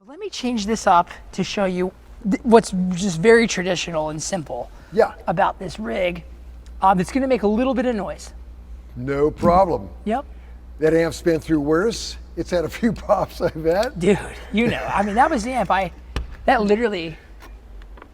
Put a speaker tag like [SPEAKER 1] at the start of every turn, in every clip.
[SPEAKER 1] Let me change this up to show you what's just very traditional and simple about this rig. It's going to make a little bit of noise.
[SPEAKER 2] No problem.
[SPEAKER 1] Yep.
[SPEAKER 2] That amp's been through worse. It's had a few pops, I bet.
[SPEAKER 1] Dude, you know, I mean, that was the amp. That literally,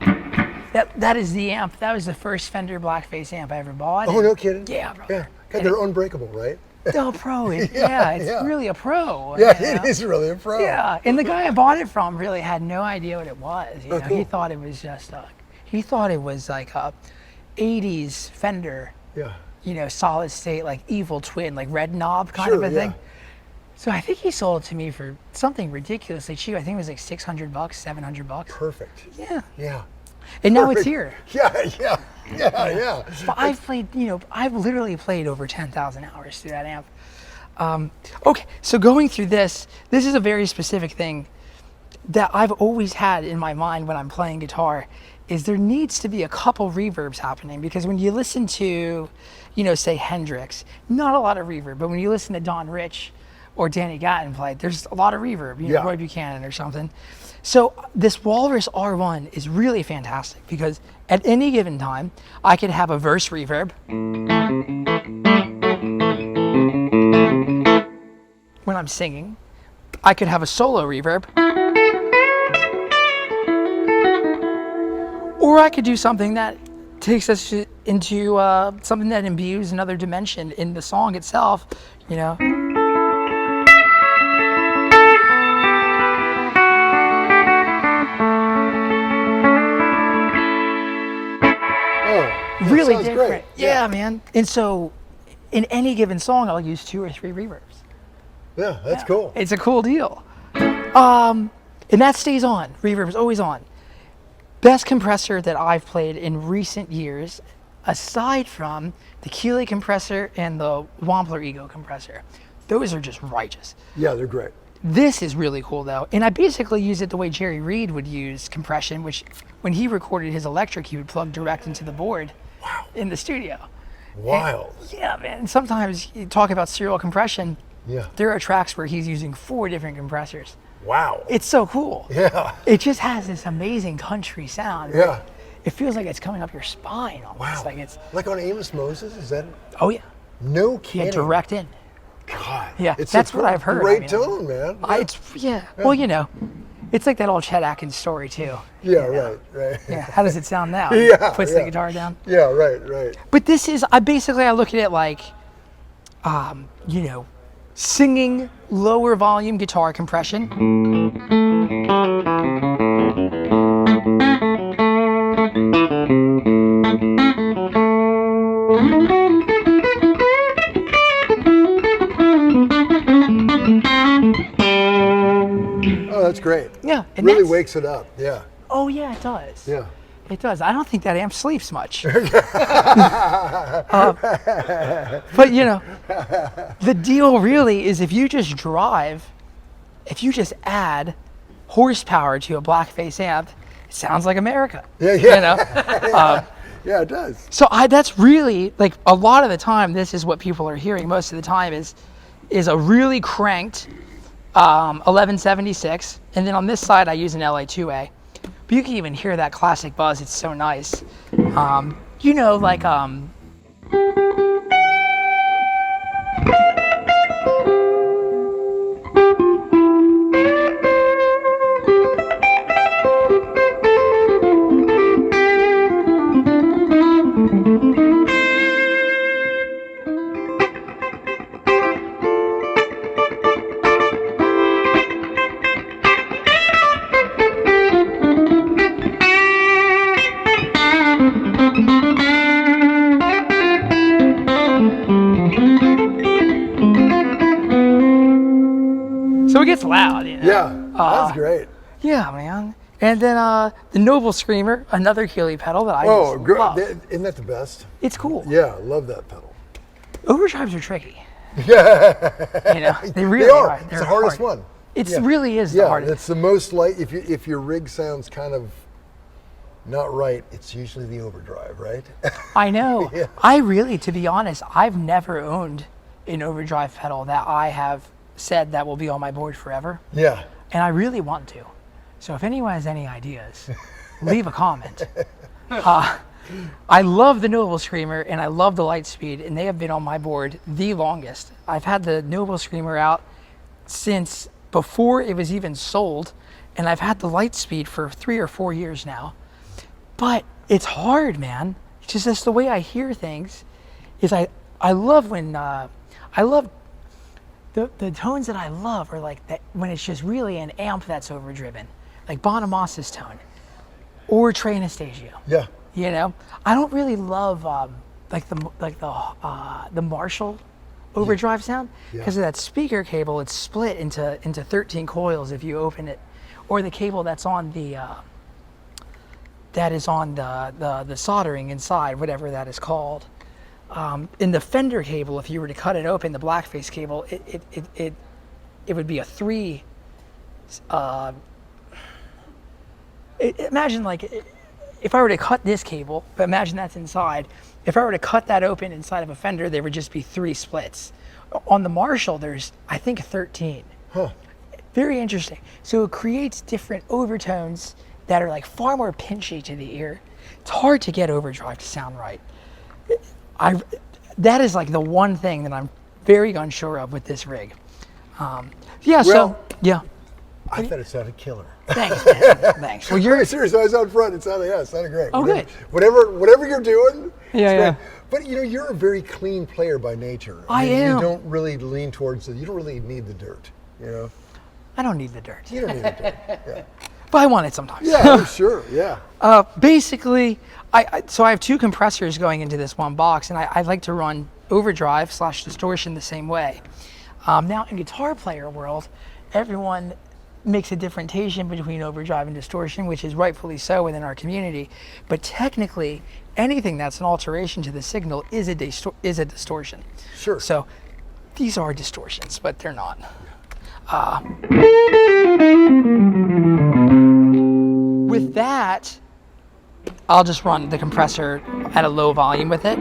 [SPEAKER 1] that is the amp. That was the first Fender blackface amp I ever bought.
[SPEAKER 2] Oh, no kidding?
[SPEAKER 1] Yeah, bro.
[SPEAKER 2] Yeah, God, they're unbreakable, right?
[SPEAKER 1] Oh, pro. It's really a pro.
[SPEAKER 2] Yeah,
[SPEAKER 1] you know?
[SPEAKER 2] it is really a pro.
[SPEAKER 1] Yeah, and the guy I bought it from really had no idea what it was. You know,
[SPEAKER 2] cool.
[SPEAKER 1] He thought it was just he thought it was like a 80s Fender.
[SPEAKER 2] Yeah.
[SPEAKER 1] You know, solid state, like evil twin, like red knob kind of a thing. So I think he sold it to me for something ridiculously cheap. I think it was like $600, $700.
[SPEAKER 2] Perfect.
[SPEAKER 1] Yeah.
[SPEAKER 2] Yeah.
[SPEAKER 1] And now it's here.
[SPEAKER 2] Yeah.
[SPEAKER 1] But I've played, you know, I've literally played over 10,000 hours through that amp. Okay, so going through this is a very specific thing that I've always had in my mind when I'm playing guitar, is there needs to be a couple reverbs happening, because when you listen to, you know, say Hendrix, not a lot of reverb, but when you listen to Don Rich or Danny Gatton play, there's a lot of reverb, you know, Roy Buchanan or something. So this Walrus R1 is really fantastic because at any given time, I could have a verse reverb. When I'm singing, I could have a solo reverb. Or I could do something that takes us into something that imbues another dimension in the song itself, you know. Really different. Great. Yeah, man. And so in any given song, I'll use 2 or 3 reverbs.
[SPEAKER 2] Yeah, that's cool.
[SPEAKER 1] It's a cool deal. And that stays on. Reverb is always on. Best compressor that I've played in recent years, aside from the Keeley compressor and the Wampler Ego compressor. Those are just righteous.
[SPEAKER 2] Yeah, they're great.
[SPEAKER 1] This is really cool though, and I basically use it the way Jerry Reed would use compression, which when he recorded his electric, he would plug direct into the board in the studio.
[SPEAKER 2] Wild.
[SPEAKER 1] And, yeah, man. Sometimes you talk about serial compression.
[SPEAKER 2] Yeah.
[SPEAKER 1] There are tracks where he's using 4 different compressors.
[SPEAKER 2] Wow.
[SPEAKER 1] It's so cool.
[SPEAKER 2] Yeah.
[SPEAKER 1] It just has this amazing country sound.
[SPEAKER 2] Yeah.
[SPEAKER 1] It feels like it's coming up your spine almost.
[SPEAKER 2] Wow.
[SPEAKER 1] Like it's
[SPEAKER 2] like on Amos Moses, is that?
[SPEAKER 1] Oh yeah.
[SPEAKER 2] No kidding.
[SPEAKER 1] Yeah, direct in.
[SPEAKER 2] God.
[SPEAKER 1] Yeah,
[SPEAKER 2] it's
[SPEAKER 1] that's what I've heard.
[SPEAKER 2] Great tone, man.
[SPEAKER 1] Yeah. Well, you know, it's like that old Chet Atkins story too.
[SPEAKER 2] Yeah, right.
[SPEAKER 1] Yeah. How does it sound now?
[SPEAKER 2] Yeah.
[SPEAKER 1] Puts the guitar down.
[SPEAKER 2] Yeah, right.
[SPEAKER 1] But this is, I look at it like, you know, singing lower volume guitar compression.
[SPEAKER 2] Oh, that's great.
[SPEAKER 1] Yeah.
[SPEAKER 2] It really wakes it up. Yeah.
[SPEAKER 1] Oh, yeah, it does.
[SPEAKER 2] Yeah.
[SPEAKER 1] It does. I don't think that amp sleeps much. But, you know, the deal really is if you just add horsepower to a blackface amp, it sounds like America.
[SPEAKER 2] Yeah.
[SPEAKER 1] You know?
[SPEAKER 2] Yeah, it does.
[SPEAKER 1] So that's really, like, a lot of the time, this is what people are hearing most of the time is a really cranked 1176. And then on this side, I use an LA2A. But you can even hear that classic buzz. It's so nice. You know, like, so it gets loud, you know?
[SPEAKER 2] Yeah, that's great.
[SPEAKER 1] Yeah, man. And then the Noble Screamer, another Keeley pedal that I just love.
[SPEAKER 2] Isn't that the best?
[SPEAKER 1] It's cool.
[SPEAKER 2] Yeah, I love that pedal.
[SPEAKER 1] Overdrives are tricky.
[SPEAKER 2] Yeah.
[SPEAKER 1] You know, they really are.
[SPEAKER 2] It's the hardest one.
[SPEAKER 1] It really is the hardest.
[SPEAKER 2] Yeah, it's the most if your rig sounds kind of not right, it's usually the Overdrive, right?
[SPEAKER 1] I know. Yeah. I really, to be honest, I've never owned an Overdrive pedal that I have said that will be on my board forever.
[SPEAKER 2] Yeah.
[SPEAKER 1] And I really want to. So if anyone has any ideas, leave a comment. I love the Noble Screamer and I love the Lightspeed, and they have been on my board the longest. I've had the Noble Screamer out since before it was even sold, and I've had the Lightspeed for 3 or 4 years now. But it's hard, man. It's just that's the way I hear things. Is I love when I love the tones that I love are like that when it's just really an amp that's overdriven, like Bonamassa tone or Trey Anastasio.
[SPEAKER 2] Yeah.
[SPEAKER 1] You know, I don't really love the Marshall overdrive sound because of that speaker cable. It's split into 13 coils if you open it, or the cable that's on the the soldering inside, whatever that is called. In the Fender cable, if you were to cut it open, the blackface cable, it would be a 3. Imagine like. If I were to cut this cable, but imagine that's inside, if I were to cut that open inside of a Fender, there would just be 3 splits. On the Marshall, there's, I think, 13.
[SPEAKER 2] Huh.
[SPEAKER 1] Very interesting. So it creates different overtones that are like far more pinchy to the ear. It's hard to get overdrive to sound right. That is like the one thing that I'm very unsure of with this rig.
[SPEAKER 2] Well, I thought it sounded killer.
[SPEAKER 1] Thanks, man. Thanks. Well,
[SPEAKER 2] you're serious. I was out front. It sounded great.
[SPEAKER 1] Oh, good.
[SPEAKER 2] Whatever you're doing.
[SPEAKER 1] Yeah.
[SPEAKER 2] But you're a very clean player by nature.
[SPEAKER 1] I am.
[SPEAKER 2] You don't really lean towards you don't really need the dirt.
[SPEAKER 1] I don't need the dirt.
[SPEAKER 2] You don't need the dirt. Yeah.
[SPEAKER 1] But I want it sometimes.
[SPEAKER 2] Yeah, I'm sure. Yeah.
[SPEAKER 1] Basically, I have 2 compressors going into this one box, and I like to run overdrive / distortion the same way. Now in guitar player world, everyone makes a differentiation between overdrive and distortion, which is rightfully so within our community. But technically, anything that's an alteration to the signal is a distortion.
[SPEAKER 2] Sure.
[SPEAKER 1] So these are distortions, but they're not. With that, I'll just run the compressor at a low volume with it.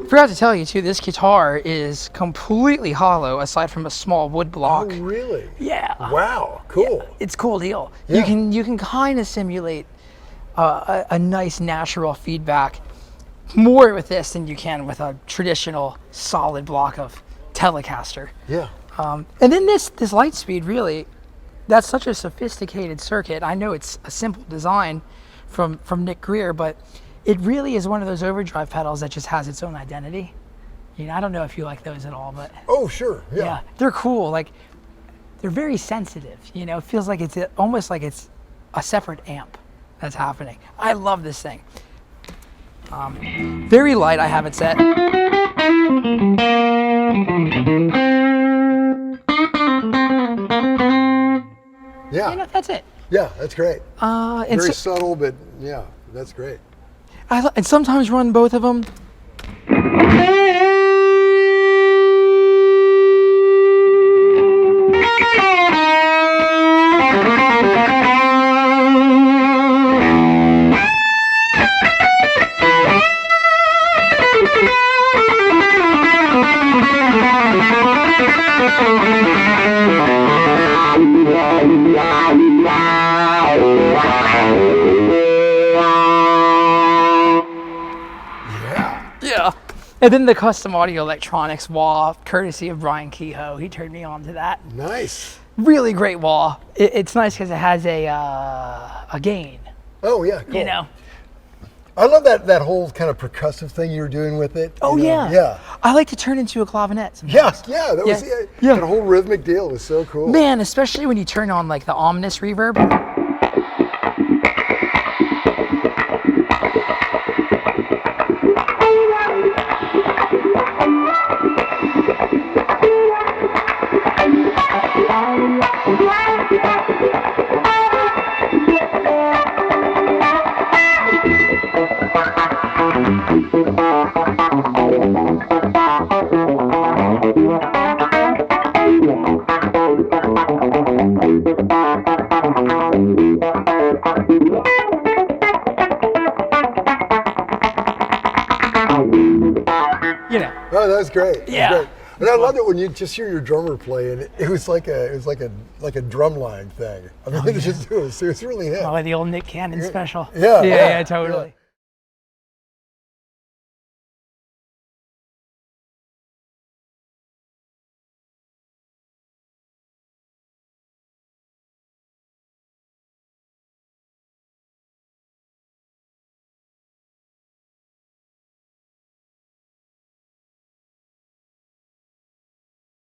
[SPEAKER 1] Forgot to tell you too, this guitar is completely hollow aside from a small wood block.
[SPEAKER 2] Oh, really?
[SPEAKER 1] Yeah.
[SPEAKER 2] Wow, cool.
[SPEAKER 1] Yeah, it's a cool deal.
[SPEAKER 2] Yeah.
[SPEAKER 1] You can kind of simulate a nice natural feedback more with this than you can with a traditional solid block of Telecaster.
[SPEAKER 2] Yeah.
[SPEAKER 1] And then this Lightspeed, really, that's such a sophisticated circuit. I know it's a simple design from Nick Greer, but it really is one of those overdrive pedals that just has its own identity. I don't know if you like those at all, but
[SPEAKER 2] oh, sure, yeah,
[SPEAKER 1] they're cool. Like they're very sensitive. It feels like it's almost like it's a separate amp that's happening. I love this thing. Very light. I have it set.
[SPEAKER 2] Yeah,
[SPEAKER 1] that's it.
[SPEAKER 2] Yeah, that's great. Very
[SPEAKER 1] So,
[SPEAKER 2] subtle, but yeah, that's great.
[SPEAKER 1] and sometimes run both of them. Yeah. And then the custom audio electronics wah, courtesy of Brian Kehoe. He turned me on to that.
[SPEAKER 2] Nice.
[SPEAKER 1] Really great wah. It's nice because it has a gain.
[SPEAKER 2] Oh yeah, cool. I love that whole kind of percussive thing you were doing with it.
[SPEAKER 1] Oh yeah.
[SPEAKER 2] Yeah.
[SPEAKER 1] I like to turn into a clavinet sometimes.
[SPEAKER 2] Yeah. That was that whole rhythmic deal was so cool.
[SPEAKER 1] Man, especially when you turn on like the ominous reverb.
[SPEAKER 2] Oh, that's great. That's
[SPEAKER 1] Yeah.
[SPEAKER 2] great. And I love it when you just hear your drummer play, and it was like a drum line thing. I mean, it was really him.
[SPEAKER 1] Oh, the old Nick Cannon special.
[SPEAKER 2] Yeah,
[SPEAKER 1] Yeah,
[SPEAKER 2] yeah,
[SPEAKER 1] totally.
[SPEAKER 2] yeah.